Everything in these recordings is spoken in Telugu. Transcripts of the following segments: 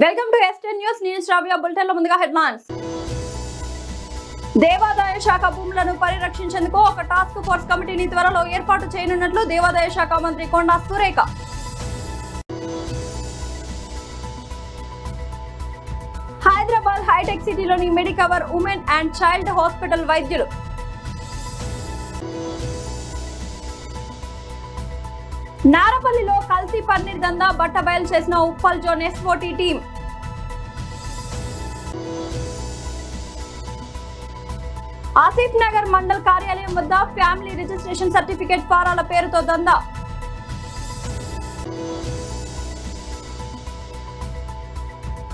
Welcome to ఎస్టెన్ news. నేను శ్రావ్య. బులెటిన్లో ముందుగా హెడ్లైన్స్. దేవాదాయ శాఖ భూములను పరిరక్షించేందుకు ఒక టాస్క్ ఫోర్స్ కమిటీని త్వరలో ఏర్పాటు చేయనున్నట్లు దేవాదాయ శాఖ మంత్రి కొండా సురేఖ. హైదరాబాద్ హైటెక్ సిటీలోని Medicover women and child hospital వైద్యులు. నారపల్లిలో కల్తీ పన్నీర్ దందా బట్టబయలు చేసిన Uppal zone SOT team. Asif Nagar mandal కార్యాలయం వద్ద ఫ్యామిలీ రిజిస్ట్రేషన్ సర్టిఫికేట్ ఫారాల పేరుతో దందా.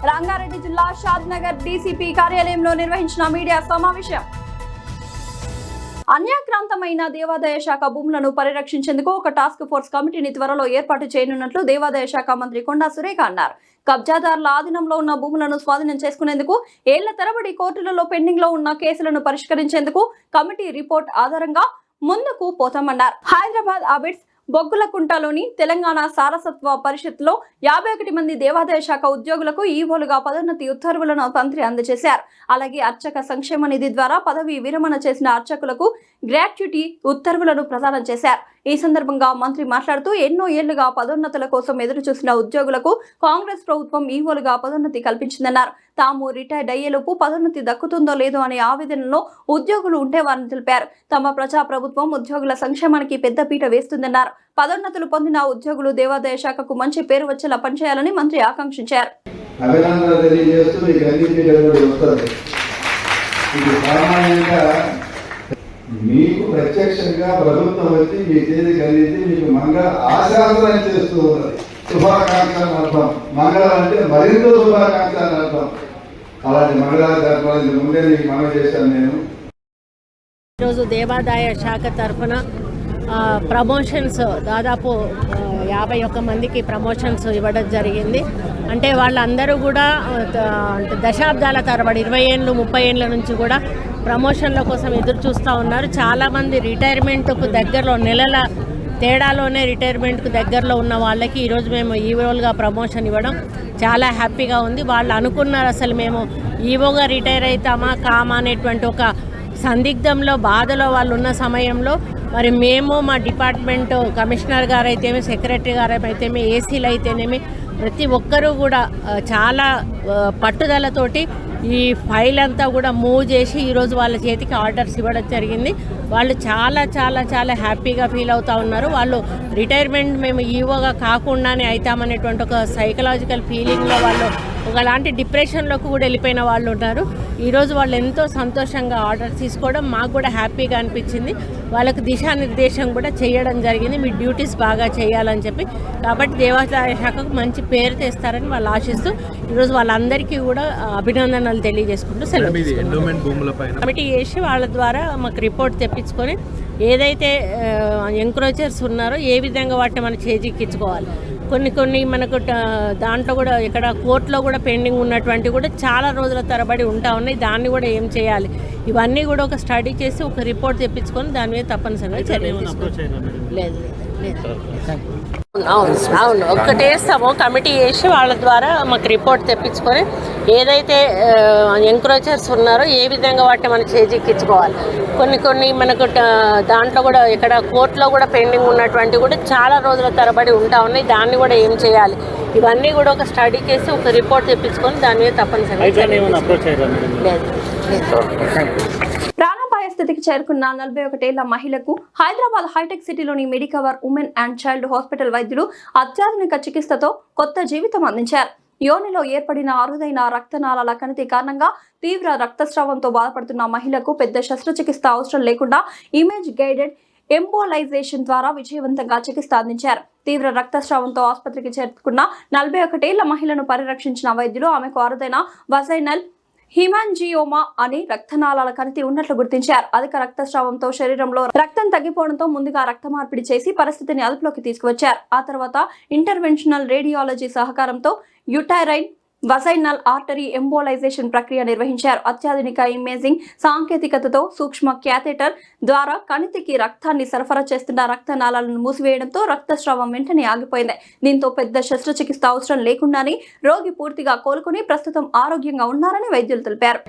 రంగారెడ్డి జిల్లా షాద్ నగర్ డీసీపీ కార్యాలయంలో నిర్వహించిన మీడియా సమావేశం. అన్యాక్రాంతమైన దేవాదాయ శాఖ భూములను పరిరక్షించేందుకు ఒక టాస్క్ ఫోర్స్ కమిటీని త్వరలో ఏర్పాటు చేయనున్నట్లు దేవాదాయ శాఖ మంత్రి కొండా సురేఖ అన్నారు. కబ్జాదారుల ఆధీనంలో ఉన్న భూములను స్వాధీనం చేసుకునేందుకు ఏళ్ల తరబడి కోర్టులలో పెండింగ్ లో ఉన్న కేసులను పరిష్కరించేందుకు కమిటీ రిపోర్ట్ ఆధారంగా ముందుకు పోతామన్నారు. హైదరాబాద్ అబిడ్స్ బొగ్గులకుంటలోని తెలంగాణ సారసత్వ పరిషత్లో 51 మంది దేవాదాయ శాఖ ఉద్యోగులకు ఈవోలుగా పదోన్నతి ఉత్తర్వులను మంత్రి అందజేశారు. అలాగే అర్చక సంక్షేమ నిధి ద్వారా పదవి విరమణ చేసిన అర్చకులకు గ్రాట్యుటీ ఉత్తర్వులను ప్రదానం చేశారు. ఈ సందర్భంగా మంత్రి మాట్లాడుతూ ఎన్నో ఏళ్లుగా పదోన్నతుల కోసం ఎదురు చూసిన ఉద్యోగులకు కాంగ్రెస్ ప్రభుత్వం ఈవోలుగా పదోన్నతి కల్పించిందన్నారు. తాము రిటైర్డ్ అయ్యేలోపు పదోన్నతి దక్కుతుందో లేదో అనే ఆవేదనలో ఉద్యోగులు ఉంటేవారని తెలిపారు. తమ ప్రజా ప్రభుత్వం ఉద్యోగుల సంక్షేమానికి పెద్దపీట వేస్తుందన్నారు. పదోన్నతులు పొందిన ఉద్యోగులు దేవాదాయ శాఖకు మంచి పేరు వచ్చేలా పనిచేయాలని మంత్రి ఆకాంక్షించారు. మీకు ప్రత్యక్షంగా ప్రభుత్వం వచ్చి మీ చేతి కలిగి మీకు మంగళ ఆశాంతరం చేస్తూ ఉన్నది. శుభాకాంక్షలు అర్థం. మంగళం అంటే మరింత శుభాకాంక్షలు అర్థం. అలాంటి మంగళాలు జరపాలని ముందే మీకు మనం చేశాను. నేను ఈరోజు దేవాదాయ శాఖ తరఫున ప్రమోషన్స్ దాదాపు 51 మందికి ప్రమోషన్స్ ఇవ్వడం జరిగింది. అంటే వాళ్ళందరూ కూడా దశాబ్దాల తరబడి 20 ఏళ్ళు 30 ఏళ్ళ నుంచి కూడా ప్రమోషన్ల కోసం ఎదురు చూస్తూ ఉన్నారు. చాలామంది రిటైర్మెంట్కు దగ్గరలో నెలల తేడాలోనే రిటైర్మెంట్కు దగ్గరలో ఉన్న వాళ్ళకి ఈరోజు మేము ఈవోలుగా ప్రమోషన్ ఇవ్వడం చాలా హ్యాపీగా ఉంది. వాళ్ళు అనుకున్నారు అసలు మేము ఈవోగా రిటైర్ అవుతామా కామా అనేటువంటి ఒక సందిగ్ధంలో బాధలో వాళ్ళు ఉన్న సమయంలో మరి మేము మా డిపార్ట్మెంట్ కమిషనర్ గారు అయితేమి సెక్రటరీ గారు అయితేమి ఏసీలు అయితేనేమి ప్రతి ఒక్కరూ కూడా చాలా పట్టుదలతోటి ఈ ఫైల్ అంతా కూడా మూవ్ చేసి ఈరోజు వాళ్ళ చేతికి ఆర్డర్స్ ఇవ్వడం జరిగింది. వాళ్ళు చాలా చాలా చాలా హ్యాపీగా ఫీల్ అవుతూ ఉన్నారు. వాళ్ళు రిటైర్మెంట్ మేము ఈవోగా కాకుండానే అవుతామనేటువంటి ఒక సైకలాజికల్ ఫీలింగ్లో వాళ్ళు ఒకలాంటి డిప్రెషన్లోకి కూడా వెళ్ళిపోయిన వాళ్ళు ఉన్నారు. ఈరోజు వాళ్ళు ఎంతో సంతోషంగా ఆర్డర్ తీసుకోవడం మాకు కూడా హ్యాపీగా అనిపించింది. వాళ్ళకు దిశానిర్దేశం కూడా చేయడం జరిగింది. మీ డ్యూటీస్ బాగా చేయాలని చెప్పి. కాబట్టి దేవాదాయ శాఖకు మంచి పేరు తెస్తారని వాళ్ళు ఆశిస్తూ ఈరోజు వాళ్ళందరికీ కూడా అభినందనలు తెలియజేసుకుంటూ కమిటీ చేసి వాళ్ళ ద్వారా మాకు రిపోర్ట్ తెప్పించుకొని ఏదైతే ఎంక్రోచర్స్ ఉన్నారో ఏ విధంగా వాటిని మనం చేజిక్కించుకోవాలి. కొన్ని మనకు దాంట్లో కూడా ఇక్కడ కోర్టులో కూడా పెండింగ్ ఉన్నటువంటి కూడా చాలా రోజుల తరబడి ఉంటా ఉన్నాయి. దాన్ని కూడా ఏం చేయాలి ఇవన్నీ కూడా ఒక స్టడీ చేసి ఒక రిపోర్ట్ తెప్పించుకొని దాని మీద తప్పనిసరిగా చర్యలు తీసుకోవాలి. లేదు అవును ఒక్కటేస్తాము కమిటీ చేసి వాళ్ళ ద్వారా మాకు రిపోర్ట్ తెప్పించుకొని ఏదైతే ఎంక్రోచర్స్ ఉన్నారో ఏ విధంగా వాటిని మనం చేజిక్కించుకోవాలి. కొన్ని మనకు దాంట్లో కూడా ఇక్కడ కోర్టులో కూడా పెండింగ్ ఉన్నటువంటి కూడా చాలా రోజుల తరబడి ఉంటా ఉన్నాయి. దాన్ని కూడా ఏం చేయాలి ఇవన్నీ కూడా ఒక స్టడీ చేసి ఒక రిపోర్ట్ తెప్పించుకొని దాని మీద తప్పనిసరిగా ప్రాణాపాయ స్థితికి చేరుకున్న 41 ఏళ్ల మహిళకు హైదరాబాద్ హైటెక్ సిటీలోని Medicover women and child hospital వైద్యులు అత్యాధునిక చికిత్సతో కొత్త జీవితం అందించారు. యోనిలో ఏర్పడిన అరుదైన రక్తనాళాల కణితి కారణంగా తీవ్ర రక్తస్రావంతో బాధపడుతున్న మహిళకు పెద్ద శస్త్రచికిత్స అవసరం లేకుండా ఇమేజ్ గైడెడ్ ఎంబోలైజేషన్ ద్వారా విజయవంతంగా చికిత్స అందించారు. తీవ్ర రక్తస్రావంతో ఆసుపత్రికి చేరుకున్న 41 ఏళ్ల మహిళను పరిరక్షించిన వైద్యులు ఆమెకు అరుదైన వజైనల్ హిమాంజియోమా అని రక్తనాళాల కణితి ఉన్నట్లు గుర్తించారు. అధిక రక్తస్రావంతో శరీరంలో రక్తం తగ్గిపోవడంతో ముందుగా రక్త మార్పిడి చేసి పరిస్థితిని అదుపులోకి తీసుకువచ్చారు. ఆ తర్వాత ఇంటర్వెన్షనల్ రేడియాలజీ సహకారంతో యుటైరైన్ వసైనల్ ఆర్టరీ ఎంబోలైజేషన్ ప్రక్రియ నిర్వహించారు. అత్యాధునిక ఇమేజింగ్ సాంకేతికతతో సూక్ష్మ క్యాథెటర్ ద్వారా కణితికి రక్తాన్ని సరఫరా చేస్తున్న రక్తనాళాలను మూసివేయడంతో రక్తస్రావం వెంటనే ఆగిపోయింది. దీంతో పెద్ద శస్త్రచికిత్స అవసరం లేకుండానే రోగి పూర్తిగా కోలుకుని ప్రస్తుతం ఆరోగ్యంగా ఉన్నారని వైద్యులు తెలిపారు.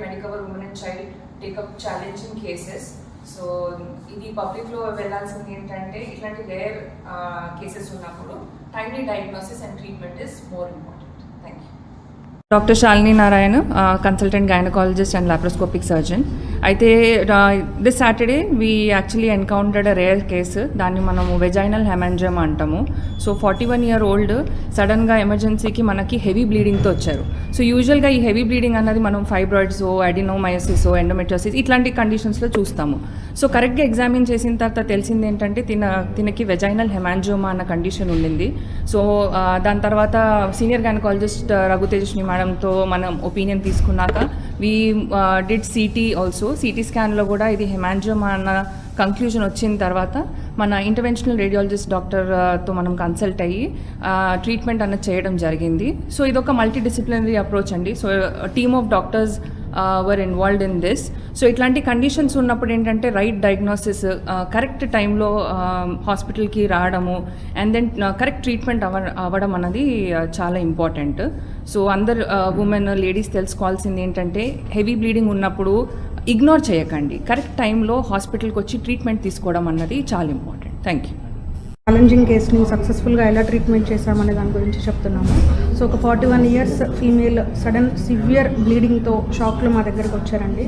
సో ఇది పబ్లిక్లో వెళ్ళాల్సింది ఏంటంటే ఇట్లాంటి రేర్ కేసెస్ ఉన్నప్పుడు timely diagnosis and treatment is more important. Thank you. Dr. Shalini Narayan, consultant gynecologist and laparoscopic surgeon. అయితే this Saturday we actually encountered a rare case. దాన్ని మనము వెజైనల్ హెమాంజియోమా అంటాము. సో 41-year-old సడన్గా ఎమర్జెన్సీకి మనకి హెవీ బ్లీడింగ్తో వచ్చారు. సో యూజువల్గా ఈ హెవీ బ్లీడింగ్ అన్నది మనం ఫైబ్రాయిడ్సో అడినోమయోసిసో ఎండోమెట్రియోసిస్ ఇట్లాంటి కండిషన్స్లో చూస్తాము. సో కరెక్ట్గా ఎగ్జామిన్ చేసిన తర్వాత తెలిసింది ఏంటంటే తినకి వెజైనల్ హెమాంజియోమా అన్న కండిషన్ ఉండింది. సో దాని తర్వాత సీనియర్ గైనకాలజిస్ట్ రఘుతేజస్ని మేడంతో మనం ఒపీనియన్ తీసుకున్నాక we did CT also. CT స్కాన్లో కూడా ఇది హెమాంజియోమా అన్న కంక్లూజన్ వచ్చిన తర్వాత మన ఇంటర్వెన్షనల్ రేడియాలజిస్ట్ డాక్టర్తో మనం కన్సల్ట్ అయ్యి ట్రీట్మెంట్ అన్నది చేయడం జరిగింది. సో ఇదొక మల్టీ డిసిప్లినరీ అప్రోచ్ అండి. So team of doctors were involved in this. So ఇట్లాంటి కండిషన్స్ ఉన్నప్పుడు ఏంటంటే రైట్ డయాగ్నోసిస్, కరెక్ట్ టైంలో హాస్పిటల్కి రావడము అండ్ దెన్ కరెక్ట్ ట్రీట్మెంట్ అవ్వడం అన్నది చాలా ఇంపార్టెంట్. సో అందరు ఉమెన్ లేడీస్ తెలుసుకోవాల్సింది ఏంటంటే హెవీ బ్లీడింగ్ ఉన్నప్పుడు ఇగ్నోర్ చేయకండి, కరెక్ట్ టైంలో హాస్పిటల్కి వచ్చి ట్రీట్మెంట్ తీసుకోవడం అన్నది చాలా ఇంపార్టెంట్. Thank you. ఛాలెంజింగ్ కేసుని సక్సెస్ఫుల్గా ఎలా ట్రీట్మెంట్ చేశామనే దాని గురించి చెప్తున్నాము. సో ఒక 41 years ఫీమేల్ సడన్ సివియర్ బ్లీడింగ్తో షాక్లో మా దగ్గరకు వచ్చారండి.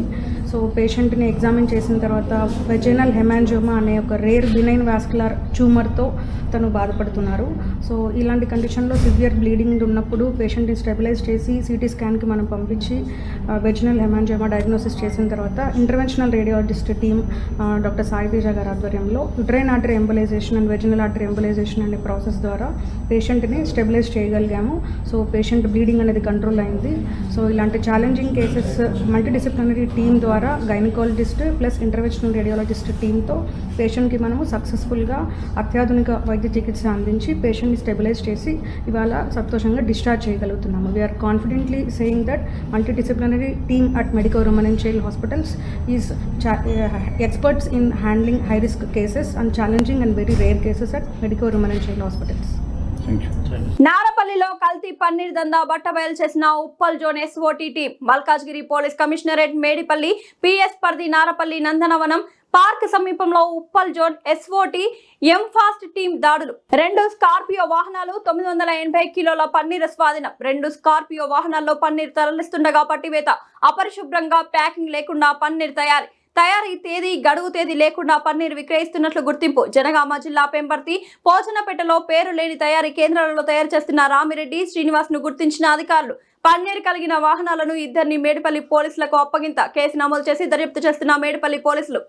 సో పేషెంట్ని ఎగ్జామిన్ చేసిన తర్వాత వెజైనల్ హెమాంజియోమా అనే ఒక రేర్ బినైన్ వాస్కులర్ ట్యూమర్తో తను బాధపడుతున్నారు. సో ఇలాంటి కండిషన్లో సివియర్ బ్లీడింగ్ ఉన్నప్పుడు పేషెంట్ని స్టెబిలైజ్ చేసి సిటీ స్కాన్కి మనం పంపించి వెజైనల్ హెమాంజియోమా డయాగ్నోసిస్ చేసిన తర్వాత interventional radiologist team doctor Sai Teja గారి ఆధ్వర్యంలో uterine artery embolisation and vaginal artery embolisation అనే ప్రాసెస్ ద్వారా పేషెంట్ని స్టెబిలైజ్ చేయగలిగాము. సో పేషెంట్ బ్లీడింగ్ అనేది కంట్రోల్ అయింది. సో ఇలాంటి challenging cases multi disciplinary team ద్వారా గైనకాలజిస్ట్ ప్లస్ ఇంటర్వెన్షనల్ రేడియాలజిస్ట్ టీమ్తో పేషెంట్కి మనము సక్సెస్ఫుల్గా అత్యాధునిక వైద్య చికిత్స అందించి పేషెంట్ని స్టెబిలైజ్ చేసి ఇవాళ సంతోషంగా డిశ్చార్జ్ చేయగలుగుతున్నాము. We are confidently saying that multi disciplinary team at medical women and child hospitals is experts in handling high risk cases and challenging and very rare cases at medical women and child hospitals. Thank you. నారపల్లిలో కల్తీ పన్నీర్ దందా బట్టబయలు చేసిన Uppal zone SOT team Malkajgiri police commissionerate Medipalli PS పరిధి నారపల్లి నందనవనం పార్క్ సమీపంలో ఉప్పల్ జోన్ ఎస్ఓటీ ఎంఫాస్ట్ టీం దాడులు. 2 స్కార్పియో వాహనాలు 980 కిలోల పన్నీర్ స్వాధీనం. 2 స్కార్పియో వాహనాల్లో పన్నీర్ తరలిస్తుండగా పట్టివేత. అపరిశుభ్రంగా ప్యాకింగ్ లేకుండా పన్నీర్ తయారీ తేదీ గడువు తేదీ లేకుండా పన్నీర్ విక్రయిస్తున్నట్లు గుర్తింపు. జనగామ జిల్లా పెంబర్తి పోచనపేటలో పేరు లేని తయారీ కేంద్రాలలో తయారు చేస్తున్న రామిరెడ్డి శ్రీనివాస్ ను గుర్తించిన అధికారులు పన్నీర్ కలిగిన వాహనాలను 2 మేడిపల్లి పోలీసులకు అప్పగింత. కేసు నమోదు చేసి దర్యాప్తు చేస్తున్న మేడిపల్లి పోలీసులు.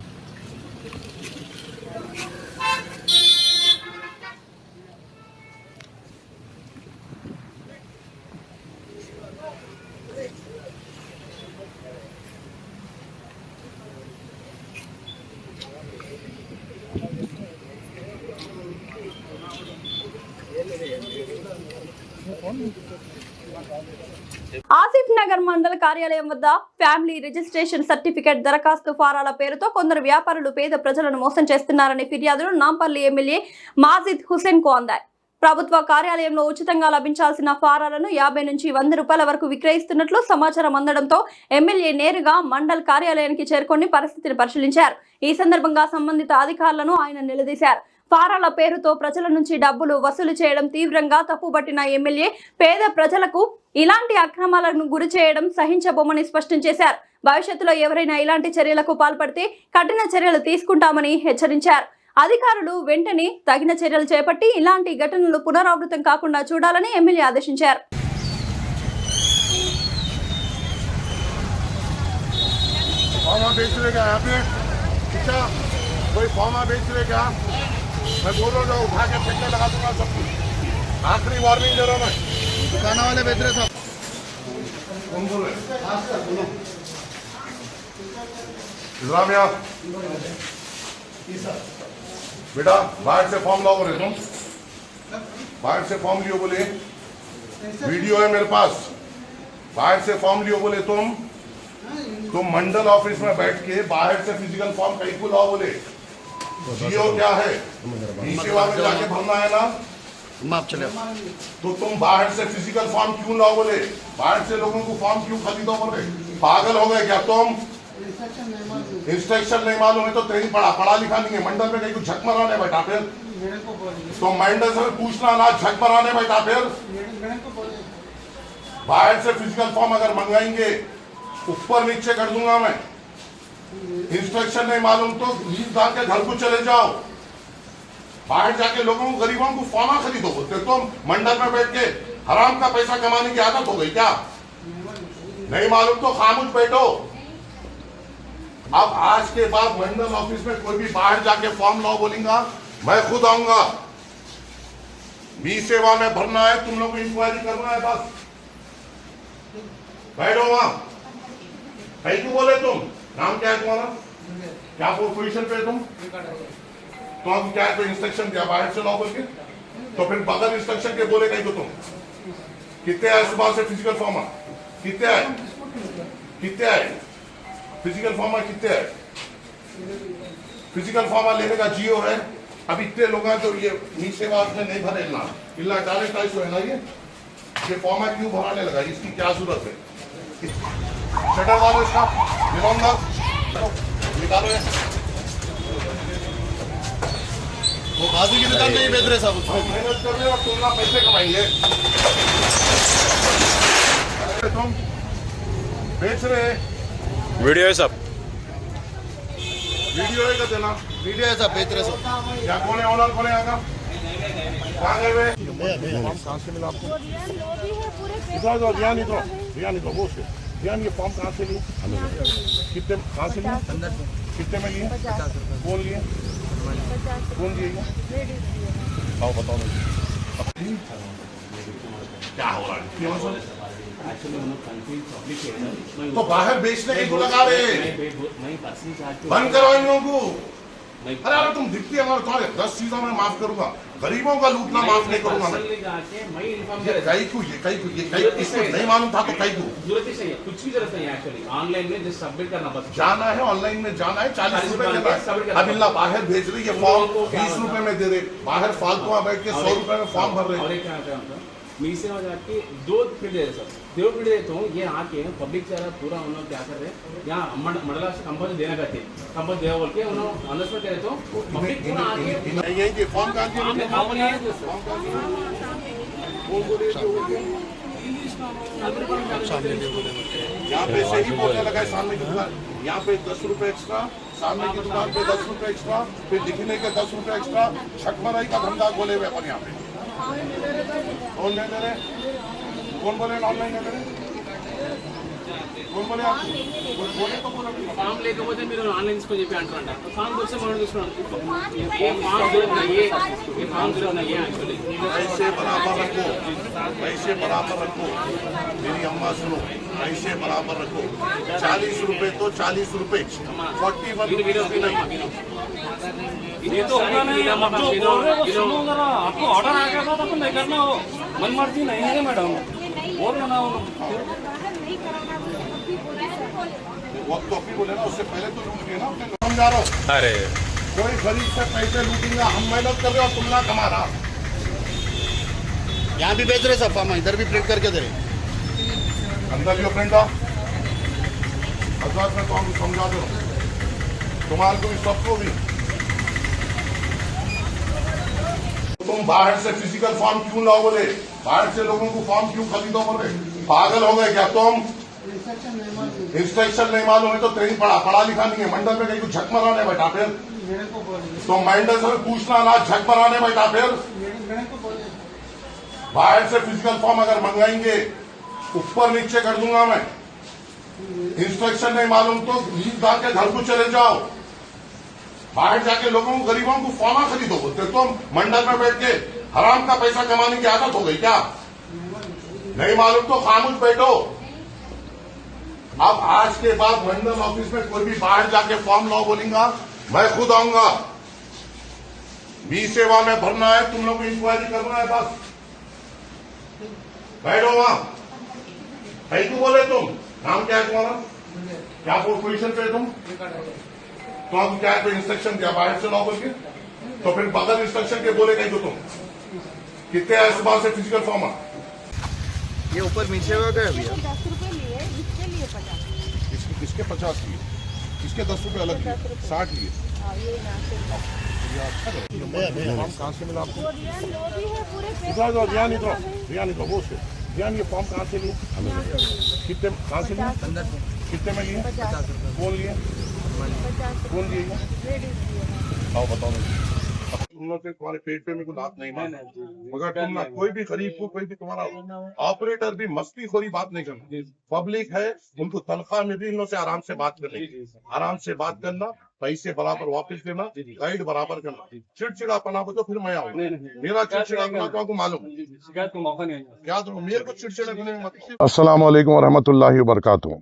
ఆసిఫ్ నగర్ మండల కార్యాలయం వద్ద ఫ్యామిలీ రిజిస్ట్రేషన్ సర్టిఫికేట్ దరఖాస్తు ఫారాల పేరుతో కొందరు వ్యాపారులు పేద ప్రజలను మోసం చేస్తున్నారనే ఫిర్యాదులు నాంపల్లి ఎమ్మెల్యే మాజిద్ హుసేన్ కు అందాయి. ప్రభుత్వ కార్యాలయంలో ఉచితంగా లభించాల్సిన ఫారాలను 50 నుంచి 100 రూపాయల వరకు విక్రయిస్తున్నట్లు సమాచారం అందడంతో ఎమ్మెల్యే నేరుగా మండల్ కార్యాలయానికి చేరుకొని పరిస్థితిని పరిశీలించారు. ఈ సందర్భంగా సంబంధిత అధికారులను ఆయన నిలదీశారు. ఫారాల పేరుతో ప్రజల నుంచి డబ్బులు వసూలు చేయడం తీవ్రంగా తప్పుబట్టిన ఎమ్మెల్యే పేద ప్రజలకు ఇలాంటి అక్రమాలను గురి చేయడం సహించబోమని స్పష్టం చేశారు. భవిష్యత్తులో ఎవరైనా ఇలాంటి చర్యలకు పాల్పడితే కఠిన చర్యలు తీసుకుంటామని హెచ్చరించారు. అధికారులు వెంటనే తగిన చర్యలు చేపట్టి ఇలాంటి ఘటనలు పునరావృతం కాకుండా చూడాలని ఎమ్మెల్యే ఆదేశించారు. मैं बोल रहा हूँ उठा के फेंकने लगा दूंगा सब कुछ. आखिरी वार्निंग दे रहा हूँ मैं. दुकाना वाले बेच रहे सब. कौन बोल रहे? इस्लामिया बेटा बाहर से फॉर्म लाओ रहे तुम. बाहर से फॉर्म लियो बोले. वीडियो है मेरे पास. बाहर से फॉर्म लियो बोले तुम मंडल ऑफिस में बैठ के बाहर से फिजिकल फॉर्म कहीं को लाओ बोले। जियो क्या है, ई सेवा में जाके भरना है ना, माफ चले तो तुम बाहर से फिजिकल फॉर्म क्यों लाओ बोले? बाहर से लोगों को फॉर्म क्यों खरीदो बोले? पागल हो गए क्या तुम? इंस्ट्रक्शन नहीं मालूम है तो ट्रेनिंग पढ़ा लिखा नहीं है। मंडल में कहीं को झक मराने बैठा फिर तो मंडल से पूछना ना, झक मराने बैठा फिर। बाहर से फिजिकल फॉर्म अगर मंगाएंगे ऊपर नीचे कर दूंगा मैं। इंस्ट्रक्शन नहीं मालूम तो लीज डाल के घर को चले जाओ। बाहर जाके लोगों को, गरीबों को फॉर्मा खरीदो बोलते तुम। मंडल में बैठ के हराम का पैसा कमाने की आदत हो गई क्या? नहीं मालूम तो खामोश बैठो। अब आज के बाद मंडल ऑफिस में कोई भी बाहर जाके फॉर्म लाओ बोलेगा, मैं खुद आऊंगा। बी सेवा में भरना है, तुम लोग को इंक्वायरी करना है, बस बैठो वहां। कहीं क्यों बोले तुम? नाम क्या है तुम्हारा? क्या पोजीशन पे तुम? तो अब क्या है, तो इंस्ट्रक्शन दिया बाहर से लाओ बोल के, तो फिर बगैर इंस्ट्रक्शन के बोले कहीं को तुम? कितने आए सुबह से फिजिकल फॉर्म? कितने आए? कितने आए फिजिकल फॉर्म? कितने आए फिजिकल फॉर्म लेने का जियो है? अब इतने लोग हैं जो ये ई सेवा में नहीं भरे ना, इला डायरेक्ट आइस है ना, ये फॉर्म क्यों भराने लगा? इसकी क्या जरूरत है? शटर वालो इसका निकालो। वो बाजू की दुकान नहीं बेच रहे साहब, मेहनत कर रहे हो, तुम ना पैसे कमाएंगे। तुम बेच रहे वीडियो है सब, वीडियो है का देना, वीडियो है सब, बेच रहे सब। क्या कौन है ऑनर, कौन है आगा? कहाँ गए वे? कहाँ से मिला आपको? इधर ध्यान इधर वो से ध्यान। ये फॉर्म कहाँ से लिए? कितने, कहाँ से लिए? कितने में लिए? कौन लिए? कौन लिए? बताओ क्या हो रहा है? तो बाहर बेचने के को लगा रहे, बंद करो इन लोगों को। अरे अरे तुम दिखती है हमारे, तुम्हारे 10 चीजों में माफ करूंगा, गरीबों का लूटना माफ नहीं करूंगा मैं। इसको नहीं मालूम था तो कई को जरूरत ही चाहिए, कुछ भी जरूरत नहीं है एक्चुअली। ऑनलाइन में जस्ट सबमिट करना, बस जाना है, ऑनलाइन में जाना है, 40 रुपए देना है। अब इल्ला बाहर भेज रही है फॉर्म 20 रुपए में दे रहे, बाहर फालतू बैठ के 100 रुपए में फॉर्म भर रहे। और एक क्या होता है, मी से जाके 2 फील्ड दे रहे सर, 2 फील्ड देता हूँ। ये आके पब्लिक से पूरा उन्होंने क्या कर रहे हैं, यहाँ मंडला से कंपनी देना करते हैं, कंपनी देना बोल के उन्होंने अंडरस्टैंड करे तो पब्लिक पूरा आके यही फॉर्म का यहाँ पे से ही बोलने लगा है सामने की दुकान, यहाँ पे 10 रुपए एक्स्ट्रा, सामने की दुकान पे 10 रुपए एक्स्ट्रा, फिर दिखने के 10 रुपए एक्स्ट्रा। छठमराई का धंधा बोले हुए अपन यहाँ पे। कौन दे रहे? कौन बोले ऑनलाइन दे रहे? कौन बोले? आप बोले तो बोला ఫామ్ లేకపోతే మీరు ఆన్లైన్ తీసుకొని చెప్పి అంటారంట. ఫామ్ వచ్చే మనం తీసుకున్నాం, ఏ ఫామ్ జरूरत नहीं है, ये फॉर्म जरूरत नहीं है एक्चुअली। ऐसे बराबर रखो, ऐसे बराबर रखो, मेरी अम्मा सुनो, ऐसे बराबर रखो। 40 रुपए तो 40 रुपए, 41 रुपए नहीं। ये तो होगा नहीं, आप जो बोल रहे हो वो सुनो जरा। आपको ऑर्डर आ गया था तो नहीं करना हो, मन मर्जी नहीं है मैडम, बोल रहे ना वक्त तो अभी बोले ना, उससे पहले तो लूट गए ना, अपने समझा रहा हूँ। अरे कोई गरीब से पैसे लूटेगा, हम मेहनत कर रहे हो, तुम ना कमा रहा। यहाँ भी बेच रहे सब फॉर्म, इधर भी प्रिंट करके दे रहे। अंदर भी प्रिंट आओ, मैं तो हमको समझा दो, तुम्हारे को भी, सबको भी। तुम बाहर से फिजिकल फॉर्म क्यों लाओ बोले? बाहर से लोगों को फॉर्म क्यों खरीदो बोले? पागल हो गए क्या तुम? इंस्ट्रक्शन नहीं मालूम है तो ट्रेनिंग पढ़ा लिखा नहीं है। मंडल में कहीं को झक मराने बैठा फिर तो मंडल से पूछना ना, झक मराने बैठा फिर। बाहर से फिजिकल फॉर्म अगर मंगाएंगे ऊपर नीचे कर दूंगा मैं। इंस्ट्रक्शन नहीं मालूम तो लीज डाल के घर को चले जाओ। बाहर जाके लोगों को, गरीबों को फॉर्मा खरीदो बोलते तुम। मंडल में बैठ के हराम का पैसा कमाने की आदत हो गई क्या? नहीं मालूम तो खामोश बैठो। अब आज के बाद मंडल ऑफिस में कोई भी बाहर जाके फॉर्म लाओ बोलेगा, मैं खुद आऊंगा। बी सेवा में भरना है, तुम लोग को इंक्वायरी करना है, बस बैठो वहां। कहीं को बोले तुम? नाम क्या है तुम्हारा? क्या पोजीशन पे तुम? तो हम क्या कोई इंस्ट्रक्शन दिया बाहर से लाओ बोल के? तो फिर बगैर इंस्ट्रक्शन के बोले कहीं को तुम? कितने आए सुबह से फिजिकल फॉर्म? ये ऊपर नीचे हुआ गया भैया। 10 रुपए लिए, इसके लिए 50। किसके 50 लिए? किसके 10 रुपए अलग लिए? 60 लिए? फॉर्म कहाँ से मिला आपको? ध्यान वो से ध्यान ये फॉर्म कहाँ से लिए? कितने कहाँ से लिए? कितने में लिए? कौन लिए? कौन लिए? आओ बताओ मुझे। तुम लोग के तुम्हारे पेट पे मेरे को दांत नहीं मारना, मगर तुम ना कोई भी गरीब को कोई भी तुम्हारा ऑपरेटर भी मस्ती खोरी बात नहीं करना। पब्लिक है उनको तनख्वाह मिल रही, इन लोग से आराम से बात करनी, आराम से बात करना, पैसे बराबर वापस देना, गाइड बराबर करना। चिड़चिड़ा पना तो फिर मैं आऊंगा, मेरा चिड़चिड़ा पना को मालूम क्या तो मेरे को चिड़चिड़ा करने में। अस्सलाम वालेकुम रहमतुल्लाहि व बरकातुहू।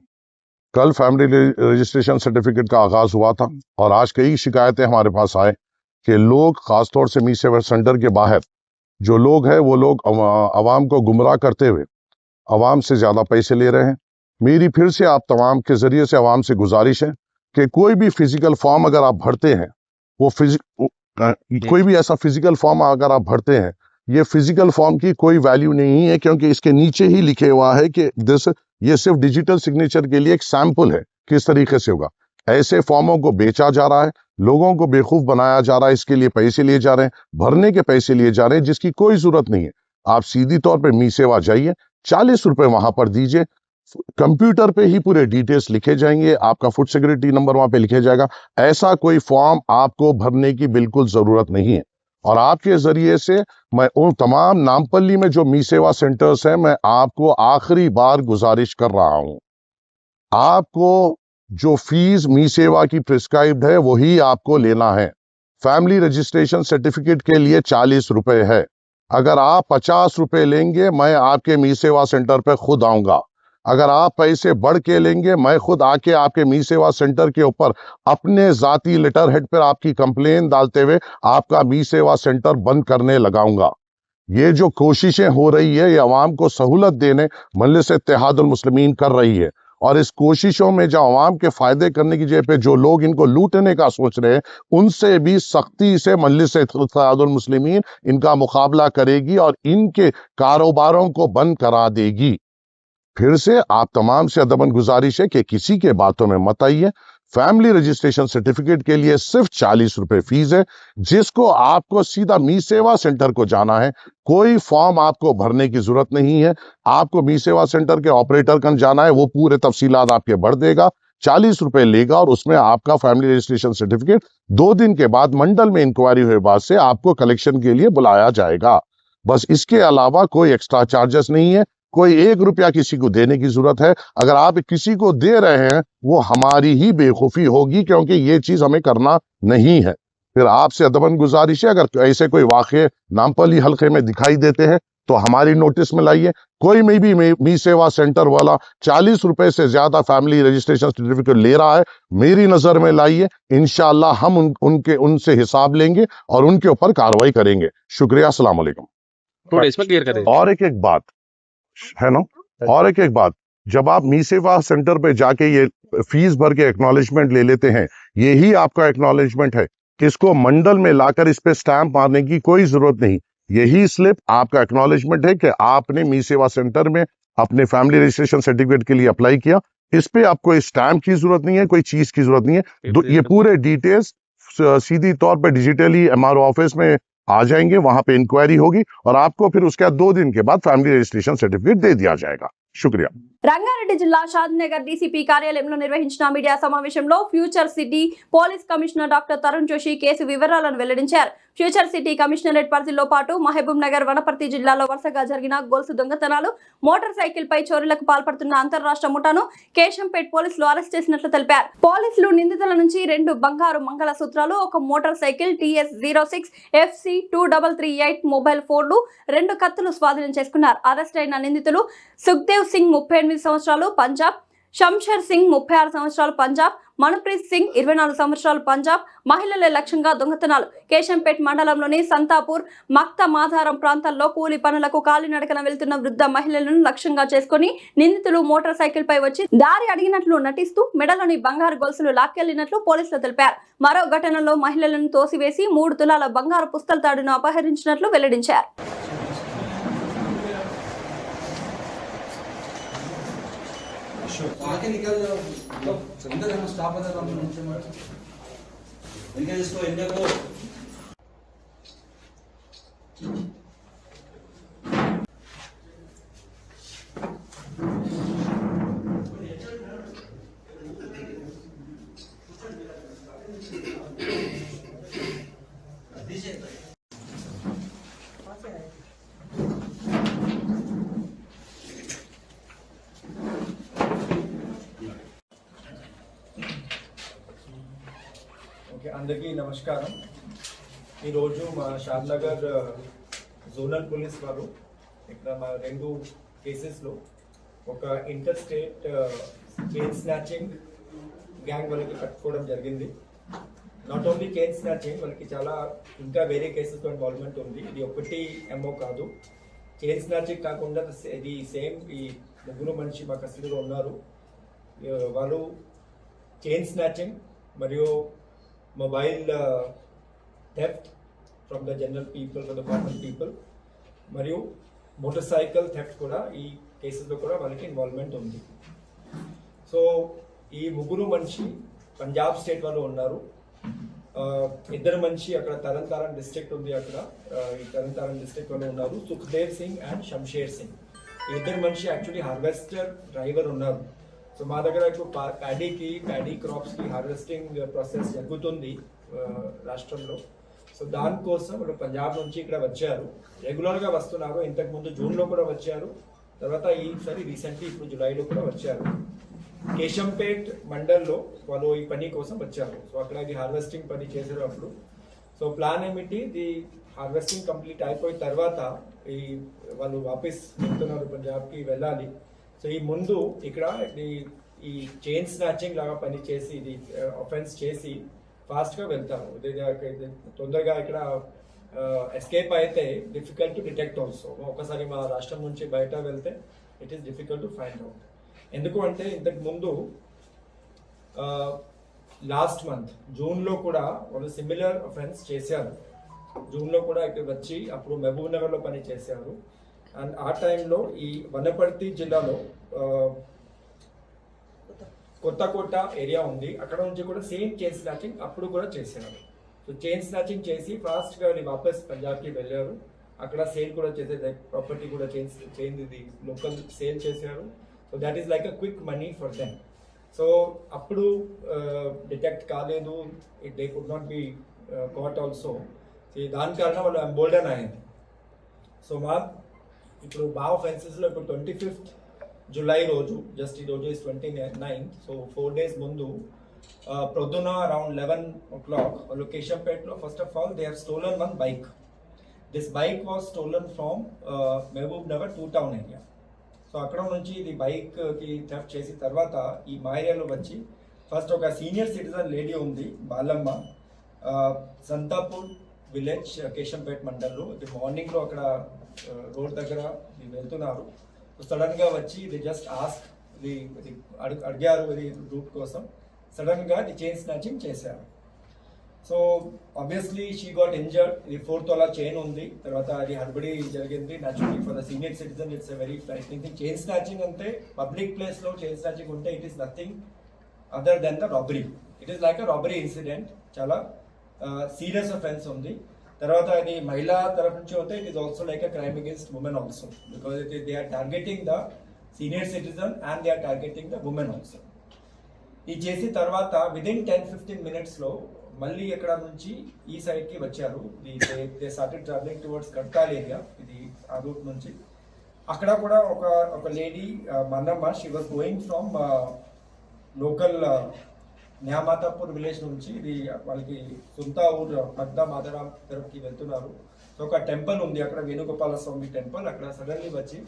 कल फैमिली रजिस्ट्रेशन सर्टिफिकेट का आगाज हुआ था और आज कई शिकायतें हमारे पास आए कि लोग खासतौर से मी सेवा सेंटर के बाहर जो लोग हैं वो लोग आवाम को गुमराह करते हुए आवाम से ज़्यादा पैसे ले रहे हैं। मेरी फिर से आप तमाम के ज़रिए से आवाम से गुजारिश है कि कोई भी फिजिकल फॉर्म अगर आप भरते हैं कोई भी ऐसा फिजिकल फॉर्म अगर आप भरते हैं, ये फिजिकल फॉर्म की कोई वैल्यू नहीं है, क्योंकि इसके नीचे ही लिखे हुआ है कि ये सिर्फ डिजिटल सिग्नेचर के लिए एक सैंपल है किस तरीके से होगा। ऐसे फॉर्मों को बेचा जा रहा है, लोगों को बेवकूफ बनाया जा रहा है, इसके लिए पैसे लिए जा रहे हैं, भरने के पैसे लिए जा रहे हैं जिसकी कोई जरूरत नहीं है। आप सीधी तौर पे मी सेवा जाइए, 40 रुपए वहां पर दीजिए, कंप्यूटर पे ही पूरे डिटेल्स लिखे जाएंगे, आपका फूड सिक्योरिटी नंबर वहां पे लिखे जाएगा। ऐसा कोई फॉर्म आपको भरने की बिल्कुल जरूरत नहीं है। और आपके जरिए से मैं उन तमाम नामपल्ली में जो मी सेवा सेंटर्स हैं, मैं आपको आखिरी बार गुजारिश कर रहा हूं, आपको जो फीस मी सेवा की प्रिस्क्राइब्ड है वही आपको लेना है। फैमिली रजिस्ट्रेशन सर्टिफिकेट के लिए 40 रुपए है। अगर आप 50 रुपए लेंगे, मैं आपके मी सेवा सेंटर पे खुद आऊंगा। अगर आप पैसे बढ़ के लेंगे, मैं खुद आके आपके मी सेवा सेंटर के ऊपर अपने जाती लेटर हेड पर आपकी कंप्लेन डालते हुए आपका मी सेवा सेंटर बंद करने लगाऊंगा। ये जो कोशिशें हो रही है, ये अवाम को सहूलत देने मजलिस इत्तेहादुल मुस्लिमीन कर रही है, और इस कोशिशों में जो अवाम के फायदे करने की जगह पे जो लोग इनको लूटने का सोच रहे हैं, उनसे भी सख्ती से मजलिस इत्तेहादुल मुस्लिमीन इनका मुकाबला करेगी और इनके कारोबारों को बंद करा देगी। फिर से आप तमाम से अदबन गुजारिश है कि किसी के बातों में मत आइए। फैमिली रजिस्ट्रेशन सर्टिफिकेट के लिए सिर्फ 40 रुपए फीस है, जिसको आपको सीधा मी सेवा सेंटर को जाना है। कोई फॉर्म आपको भरने की जरूरत नहीं है। आपको मी सेवा सेंटर के ऑपरेटर कन जाना है, वो पूरे तफसीलात आपके भर देगा, 40 रुपए लेगा और उसमें आपका फैमिली रजिस्ट्रेशन सर्टिफिकेट 2 दिन के बाद मंडल में इंक्वायरी हुए बाद से आपको कलेक्शन के लिए बुलाया जाएगा। बस इसके अलावा कोई एक्स्ट्रा चार्जेस नहीं है, कोई 1 रुपया किसी को देने की जरूरत है। अगर आप किसी को दे रहे हैं वो हमारी ही बेवकूफी होगी, क्योंकि ये चीज हमें करना नहीं है। फिर आपसे अदबन गुजारिश है, अगर ऐसे कोई वाक़े नामपल्ली हल्के में दिखाई देते हैं तो हमारी नोटिस में लाइए। कोई में भी मी सेवा सेंटर वाला 40 रुपए से ज्यादा फैमिली रजिस्ट्रेशन सर्टिफिकेट ले रहा है, मेरी नजर में लाइए। इंशाअल्लाह हम उनसे हिसाब लेंगे और उनके ऊपर कार्रवाई करेंगे। शुक्रिया, अस्सलाम वालेकुम। थोड़ा इसमें क्लियर करें। और एक बात है ना, और एक बात, जब आप मी सेवा सेंटर पे जाके ये फीस भर के एक्नॉलेजमेंट ले लेते हैं, यही आपका एक्नॉलेजमेंट है। इसको मंडल में लाकर इस पे स्टैंप मारने की कोई जरूरत नहीं। यही स्लिप आपका एक्नॉलेजमेंट है कि आपने मी सेवा सेंटर में अपने फैमिली रजिस्ट्रेशन सर्टिफिकेट के लिए अप्लाई किया। इस पे आपको स्टैंप की जरूरत नहीं है, कोई चीज की जरूरत नहीं है। ये पूरे डिटेल्स सीधी तौर पर डिजिटली MRO ऑफिस में आ जाएंगे, वहां पे इंक्वायरी होगी और आपको फिर उसके बाद 2 दिन के बाद फैमिली रजिस्ट्रेशन सर्टिफिकेट दे दिया जाएगा। शुक्रिया। రంగారెడ్డి జిల్లా షాద్నగర్ డీసీపీ కార్యాలయంలో నిర్వహించిన మీడియా సమావేశంలో future city police commissioner doctor Tarun Joshi case వివరాలను వెల్లడించారు. ఫ్యూచర్ సిటీ కమిషనరేట్ పరిధిలో పాటు మహబూబ్ నగర్, వనపర్తి జిల్లాలో వరుసగా జరిగిన గొలుసు దొంగతనాలు, మోటార్ సైకిల్ పై చోరీలకు పాల్పడుతున్న అంతర్రాష్ట్ర ముఠాను కేశంపేట్ పోలీసులు అరెస్ట్ చేసినట్లు తెలిపారు. పోలీసులు నిందితుల నుంచి 2 బంగారు మంగళ సూత్రాలు, 1 motor cycle TS06 FC2338 mobile ఫోన్లు, 2 కత్తులు స్వాధీనం చేసుకున్నారు. అరెస్ట్ అయిన నిందితులు సుఖ్దేవ్ సింగ్ 38 సంవత్సరాలు పంజాబ్, శంషర్ సింగ్ 36 సంవత్సరాలు పంజాబ్, మనుప్రీత్ సింగ్ 24 సంవత్సరాలు పంజాబ్ మహిళలే లక్ష్యంగా దొంగతనాలు కేశంపేట్ మండలంలోని సంతాపూర్ మక్త మాధారం ప్రాంతాల్లో కూలి పనులకు కాలినడకన వెళ్తున్న వృద్ధ మహిళలను లక్ష్యంగా చేసుకుని నిందితులు మోటార్ సైకిల్ పై వచ్చి దారి అడిగినట్లు నటిస్తూ మెడలోని బంగారు గొలుసులు లాక్కెళ్లినట్లు పోలీసులు తెలిపారు. మరో ఘటనలో మహిళలను తోసివేసి 3 తులాల బంగారు పుస్తల తాడును అపహరించినట్లు వెల్లడించారు. आगे निकल जाओ अंदर हम स्टाफ है हम इनके इसको इंडिया को అందరికీ నమస్కారం. ఈరోజు మా షాద్నగర్ జోనల్ పోలీస్ వారు ఇక్కడ మా 2 కేసెస్లో ఒక inter state chain snatching gang వాళ్ళకి పట్టుకోవడం జరిగింది. నాట్ ఓన్లీ చైన్ స్నాచింగ్, వాళ్ళకి చాలా ఇంకా వేరే కేసెస్లో ఇన్వాల్వ్మెంట్ ఉంది. ఇది ఒకటి ఏమో కాదు. చైన్ స్నాచింగ్ కాకుండా ఇది సేమ్ ఈ 3 మనిషి మా కస్టడీలో ఉన్నారు. వాళ్ళు చైన్ స్నాచింగ్ మరియు mobile theft from the general people, from the common people, మరియు మోటార్ సైకిల్ థెఫ్ట్ కూడా ఈ కేసెస్లో కూడా వాళ్ళకి ఇన్వాల్వ్మెంట్ ఉంది. సో ఈ 3 మనిషి పంజాబ్ స్టేట్ వాళ్ళు ఉన్నారు. 2 మనిషి అక్కడ తరణ్ తారన్ డిస్ట్రిక్ట్ ఉంది, అక్కడ ఈ తరణ్ తారన్ డిస్ట్రిక్ట్ వాళ్ళు ఉన్నారు. సుఖ్దేవ్ సింగ్ అండ్ షంషేర్ సింగ్. ఈ 2 మనిషి యాక్చువల్లీ హార్వెస్టర్ డ్రైవర్ ఉన్నారు. సో మా దగ్గర ఇప్పుడు ప్యాడీ క్రాప్స్కి హార్వెస్టింగ్ ప్రాసెస్ జరుగుతుంది రాష్ట్రంలో. సో దానికోసం వాళ్ళు పంజాబ్ నుంచి ఇక్కడ వచ్చారు. రెగ్యులర్గా వస్తున్నారు. ఇంతకుముందు జూన్లో కూడా వచ్చారు. తర్వాత ఈసారి రీసెంట్లీ ఇప్పుడు జూలైలో కూడా వచ్చారు. కేశంపేట్ మండల్లో వాళ్ళు ఈ పని కోసం వచ్చారు. సో అక్కడ ఇది హార్వెస్టింగ్ పని చేశారు అప్పుడు. సో ప్లాన్ ఏమిటి, ఇది హార్వెస్టింగ్ కంప్లీట్ అయిపోయిన తర్వాత వాళ్ళు వాపస్ వెళ్తున్నారు, పంజాబ్కి వెళ్ళాలి. సో ఈ ముందు ఇక్కడ ఈ చైన్ స్నాచింగ్ లాగా పని చేసి ఇది అఫెన్స్ చేసి ఫాస్ట్గా వెళ్తారు. తొందరగా ఇక్కడ ఎస్కేప్ అయితే డిఫికల్ట్ టు డిటెక్ట్ ఆల్సో. ఒకసారి మా రాష్ట్రం నుంచి బయట వెళ్తే it is difficult to find out. ఎందుకు అంటే ఇంతకు ముందు లాస్ట్ మంత్ జూన్లో కూడా వాళ్ళు సిమిలర్ అఫెన్స్ చేశారు. జూన్లో కూడా ఇక్కడ వచ్చి అప్పుడు మహబూబ్ నగర్లో పని చేశారు. అండ్ ఆ టైంలో ఈ వనపర్తి జిల్లాలో కొత్తకోట ఏరియా ఉంది, అక్కడ నుంచి కూడా సేమ్ చైన్ స్నాచింగ్ అప్పుడు కూడా చేశారు. సో చైన్ స్నాచింగ్ చేసి ఫాస్ట్గా వాపస్ పంజాబ్కి వెళ్ళారు. అక్కడ సేల్ కూడా చేసే ప్రాపర్టీ కూడా చైన్ ఇది లోకల్ సేల్ చేశారు. So that is like a quick money for them. So అప్పుడు డిటెక్ట్ కాలేదు, they could not be caught also. దాని కారణం వాళ్ళు ఎంబోల్డన్ అయింది. సో ఇప్పుడు మా ఆఫెన్సెస్లో ఇప్పుడు 25th జూలై రోజు, జస్ట్ ఈ రోజు ఇస్ 29th, సో 4 days ముందు ప్రొద్దున అరౌండ్ 11 o'clock వాళ్ళు కేశంపేట్లో first of all they have stolen one bike. This bike was stolen from Mahbubnagar 2 town area. So అక్కడ నుంచి ఇది బైక్కి థెఫ్ట్ చేసిన తర్వాత ఈ మా ఏరియాలో వచ్చి ఫస్ట్ ఒక సీనియర్ సిటిజన్ లేడీ ఉంది బాలమ్మ, సంతాపూర్ విలేజ్ కేశంపేట్ మండల్లో. ఇది మార్నింగ్లో అక్కడ రోడ్ దగ్గర వెళ్తున్నారు. సడన్గా వచ్చి ఇది జస్ట్ ఆస్క్ అడిగారు ఇది రూట్ కోసం. సడన్గా ఇది చైన్ స్నాచింగ్ చేశారు. So obviously she got injured. ఇది 4 తోలా చైన్ ఉంది. తర్వాత అది హడ్బడి జరిగింది. Naturally for the senior citizen it's a very frightening thing. Chain snatching అంటే పబ్లిక్ ప్లేస్లో చైన్ స్నాచింగ్ ఉంటే it is nothing other than the robbery. It is like a robbery incident. చాలా సీరియస్ అఫెన్స్ ఉంది. తర్వాత అది మహిళా తరఫు నుంచి అయితే it is also like a crime against women also, because they are targeting the senior citizen and they are targeting the women also. ఇది చేసి తర్వాత విదిన్ 10-15 minutesలో మళ్ళీ ఎక్కడ నుంచి ఈ సైడ్కి వచ్చారు. They started traveling towards Katkal area, ఇది ఆ రూట్ నుంచి. అక్కడ కూడా ఒక lady Mannamma, she was going from local Nyamathapur village నుంచి ఇది వాళ్ళకి సొంత ఊరు పద్దా మాధవరాం తరఫుకి వెళ్తున్నారు. సో ఒక టెంపుల్ ఉంది అక్కడ, వేణుగోపాల స్వామి టెంపుల్. అక్కడ సడన్లీ వచ్చి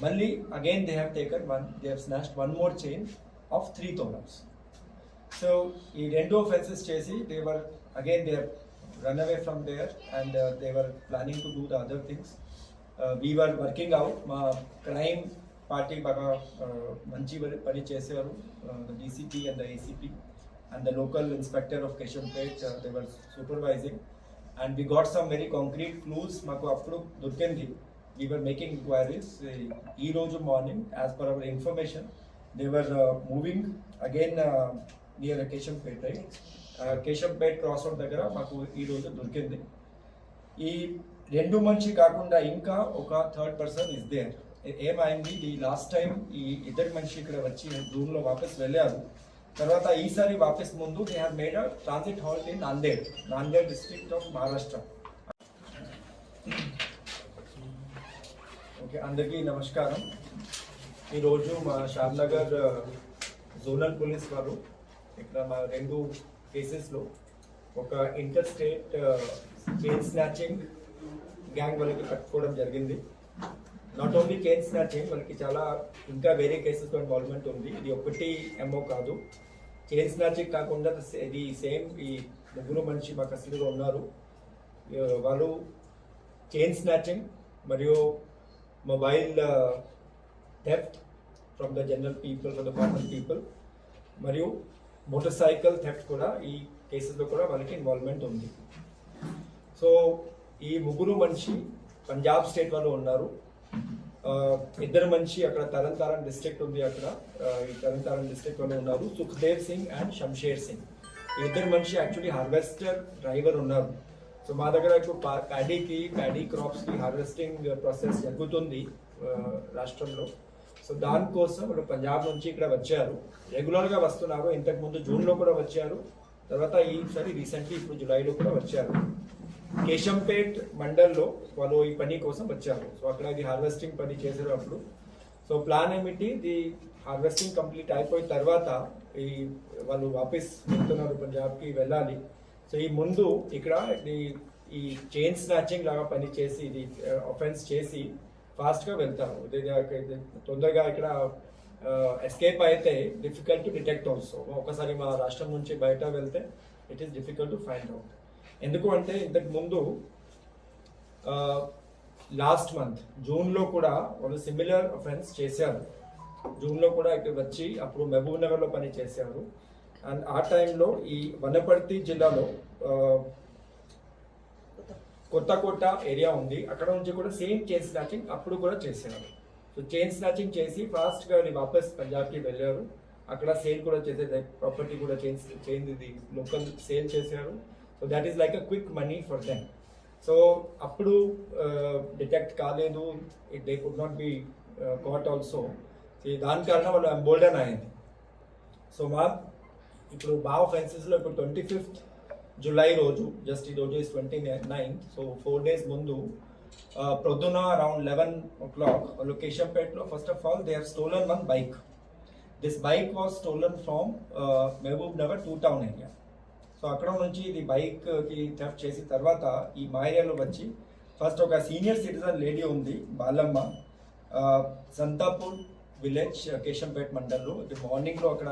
మళ్ళీ again they have snatched 1 more chain of 3 tolams. So ఈ రెండు offences చేసి they run away from there and they were planning to do the other things. We were working out, మా crime party బాగా మంచి పని చేశారు, the DCP and the ACP and the local inspector of Keshampet, they were supervising and we got some very concrete clues మాకు అప్పుడు దొరికింది. We were making inquiries. ఈ రోజు morning as per our information they were moving again near Keshampet, right? Keshampet cross road దగ్గర మాకు ఈ రోజు దొరికింది. ఈ రెండు మనిషి కాకుండా ఇంకా ఒక థర్డ్ పర్సన్ ఇస్ దేర్. ఏమైంది, ఈ లాస్ట్ టైం ఈ ఇద్దరు మనిషి ఇక్కడ వచ్చి రూమ్ లో వాపస్ వెళ్ళారు. తర్వాత ఈసారి వాపస్ ముందు they have made a transit halt in Nanded district of Maharashtra. Okay, అందరికీ నమస్కారం. ఈరోజు మా షాద్నగర్ జోనల్ పోలీస్ వారు ఇక్కడ మా రెండు కేసెస్లో ఒక inter state chain snatching gang వాళ్ళకి పట్టుకోవడం జరిగింది. నాట్ ఓన్లీ చైన్ స్నాచింగ్, వాళ్ళకి చాలా ఇంకా వేరే కేసెస్లో ఇన్వాల్వ్మెంట్ ఉంది. ఇది ఒకటి ఏమో కాదు. చైన్ స్నాచింగ్ కాకుండా ఇది సేమ్ ఈ ముగ్గురు మనిషి మా కస్టడీలో ఉన్నారు. వాళ్ళు చైన్ స్నాచింగ్ మరియు mobile theft from the general people, from the common people, మరియు మోటార్ సైకిల్ థెఫ్ట్ కూడా ఈ కేసెస్లో కూడా వాళ్ళకి ఇన్వాల్వ్మెంట్ ఉంది. సో ఈ ముగ్గురు మనిషి పంజాబ్ స్టేట్ వాళ్ళు ఉన్నారు. ఇద్దరు మనిషి అక్కడ తరణ్ డిస్ట్రిక్ట్ ఉంది, అక్కడ ఈ తరణ్ డిస్ట్రిక్ట్ వాళ్ళు ఉన్నారు, సుఖ్దేవ్ సింగ్ అండ్ షంషేర్ సింగ్. ఈ ఇద్దరు మనిషి యాక్చువల్లీ హార్వెస్టర్ డ్రైవర్ ఉన్నారు. సో మా దగ్గర ఇప్పుడు ప్యాడీ క్రాప్స్కి హార్వెస్టింగ్ ప్రాసెస్ జరుగుతుంది రాష్ట్రంలో. సో దానికోసం ఇప్పుడు పంజాబ్ నుంచి ఇక్కడ వచ్చారు, రెగ్యులర్గా వస్తున్నారు. ఇంతకుముందు జూన్లో కూడా వచ్చారు, తర్వాత ఈసారి రీసెంట్లీ ఇప్పుడు జూలైలో కూడా వచ్చారు. కేశంపేట్ మండల్లో వాళ్ళు ఈ పని కోసం వచ్చారు. సో అక్కడ ఇది హార్వెస్టింగ్ పని చేశారు అప్పుడు. సో ప్లాన్ ఏమిటి, ఇది హార్వెస్టింగ్ కంప్లీట్ అయిపోయిన తర్వాత ఈ వాళ్ళు వాపస్ వెళ్తున్నారు, పంజాబ్కి వెళ్ళాలి. సో ఈ ముందు ఇక్కడ ఈ చైన్ స్నాచింగ్ లాగా పని చేసి ఇది అఫెన్స్ చేసి ఫాస్ట్గా వెళ్తారు. తొందరగా ఇక్కడ ఎస్కేప్ అయితే డిఫికల్ట్ టు డిటెక్ట్ ఆల్సో. ఒకసారి మా రాష్ట్రం నుంచి బయట వెళ్తే it is difficult to find out. ఎందుకు అంటే ఇంతకు ముందు లాస్ట్ మంత్ జూన్లో కూడా వాళ్ళు సిమిలర్ అఫెన్స్ చేశారు. జూన్లో కూడా ఇక్కడ వచ్చి అప్పుడు మహబూబ్ నగర్లో పని చేశారు. అండ్ ఆ టైంలో ఈ వనపర్తి జిల్లాలో కొత్తకోట ఏరియా ఉంది, అక్కడ నుంచి కూడా సేమ్ చైన్ స్నాచింగ్ అప్పుడు కూడా చేశారు. సో చైన్ స్నాచింగ్ చేసి ఫాస్ట్గా వాపస్ పంజాబ్కి వెళ్ళారు. అక్కడ సేల్ కూడా చేసే ప్రాపర్టీ కూడా చైన్ ఇది లోకల్ సేల్ చేశారు. So that is like a quick money for them. So అప్పుడు డిటెక్ట్ కాలేదు, they could not be caught also. దాని కారణం వాళ్ళు ఎంబోల్డన్ అయింది. సో ఇప్పుడు మా ఆఫెన్సెస్లో ఇప్పుడు 25th జూలై రోజు, జస్ట్ ఈ రోజు ఇస్ 29th, సో 4 days ముందు ప్రొద్దున అరౌండ్ 11 o'clock కేశంపేట్లో first of all they have stolen one bike. This bike was stolen from Mahbubnagar 2 town area. So అక్కడ నుంచి ఇది బైక్కి థెఫ్ట్ చేసిన తర్వాత ఈ మా ఏరియాలో వచ్చి ఫస్ట్ ఒక సీనియర్ సిటిజన్ లేడీ ఉంది, బాలమ్మ, సంతాపూర్ విలేజ్, కేశంపేట్ మండల్లో. ఇది మార్నింగ్లో అక్కడ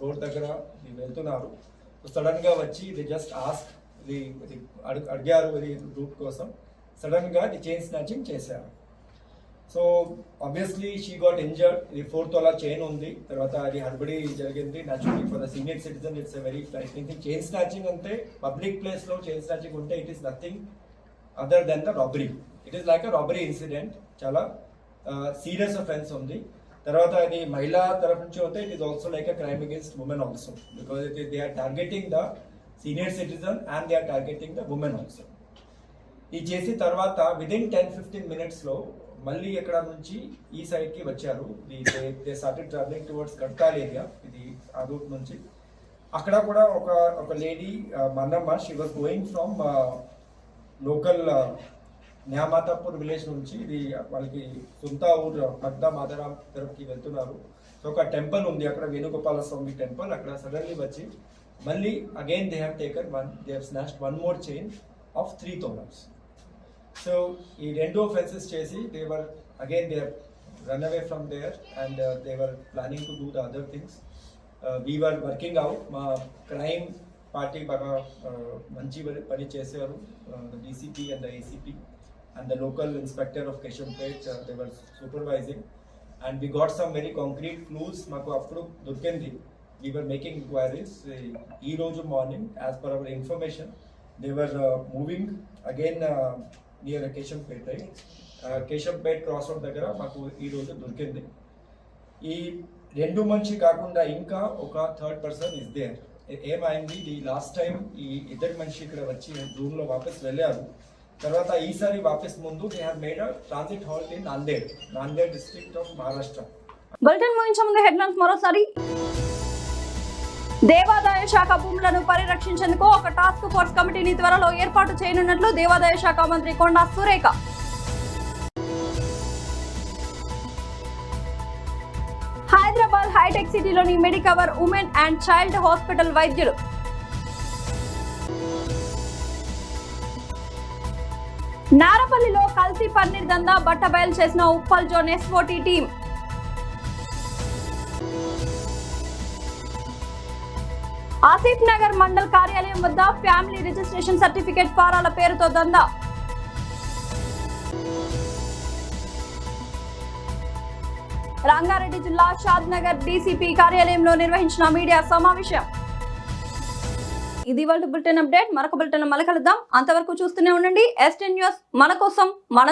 రోడ్ దగ్గర వెళ్తున్నారు. సడన్గా వచ్చి ఇది జస్ట్ ఆస్క్ ఇది అడిగారు ఇది రూట్ కోసం. సడన్గా ఇది చైన్ స్నాచింగ్ చేశారు. So obviously she got injured. ఇది 4 tola చైన్ ఉంది. తర్వాత అది హడ్బడి జరిగింది. Naturally for the senior citizen it's a very frightening thing. Chain snatching అంటే పబ్లిక్ ప్లేస్లో చైన్ స్నాచింగ్ ఉంటే it is nothing other than the robbery. It is like a robbery incident, చాలా సీరియస్ అఫెన్స్ ఉంది. తర్వాత అది మహిళా తరఫు నుంచి అయితే it is also like a crime against women also, because they are targeting the senior citizen and they are targeting the women also. ఇది చేసి తర్వాత విదిన్ 10-15 minutesలో మళ్ళీ ఎక్కడ నుంచి ఈ సైడ్కి వచ్చారు. They started traveling towards Gadkal area, ఇది ఆ రూట్ నుంచి. అక్కడ కూడా ఒక lady Mannamma, she was going from local Nyamathapur village నుంచి ఇది వాళ్ళకి సొంత ఊరు పద్దా మాధవరాం తరఫుకి వెళ్తున్నారు. సో ఒక టెంపుల్ ఉంది అక్కడ, వేణుగోపాల స్వామి టెంపుల్. అక్కడ సడన్లీ వచ్చి మళ్ళీ again they have snatched one more chain of 3 tolas. So ఈ రెండు offences చేసి they run away from there and they were planning to do the other things. We were working out. మా క్రైమ్ పార్టీ బాగా మంచి పని చేశారు. DCP and the ACP and the local inspector of Keshampet they were supervising and we got some very concrete clues. మాకు అప్పుడు దొరికింది. We were making enquiries. ఈ రోజు morning as per hour information they were moving again near Keshampet. Keshampet cross road దగ్గర మాకు ఈ రోజు దొరికింది. ఈ 2 మనిషి కాకుండా ఇంకా ఒక థర్డ్ పర్సన్ ఇస్ దేర్. ఏమైంది, ఈ లాస్ట్ టైం ఈ ఇద్దరు మనిషి ఇక్కడ వచ్చి రూమ్లో వాపస్ వెళ్ళారు. తర్వాత ఈసారి వాపస్ ముందు they have made a transit halt in Nanded district of Maharashtra. Bulletin ముగించే ముందు హెడ్లైన్స్ మరోసారి. దేవాదాయ శాఖ భూములను పరిరక్షించేందుకు ఒక టాస్క్ ఫోర్స్ కమిటీని త్వరలో ఏర్పాటు చేయనున్నట్లు దేవాదాయ శాఖ మంత్రి కొండా సురేఖ. హైదరాబాద్ హైటెక్ సిటీలోని Medicover women and child hospital వైద్యులు. నారపల్లిలో కల్తీ పన్నీర్ దందా బట్టబయలు చేసిన Uppal zone SOT team. Asif Nagar mandal కార్యాలయం వద్ద ఫ్యామిలీ రిజిస్ట్రేషన్ సర్టిఫికేట్ ఫారాల పేరుతో దందా. రంగారెడ్డి జిల్లా షాద్ నగర్ డీసీపీ కార్యాలయంలో నిర్వహించిన మీడియా సమావేశం. ఇది వాళ్ళ బులెటిన్ అప్డేట్. మరొక బులెటిన్ మళ్ళీ కలుద్దాం. అంతవరకు చూస్తూనే ఉండండి ST న్యూస్. మన కోసం మన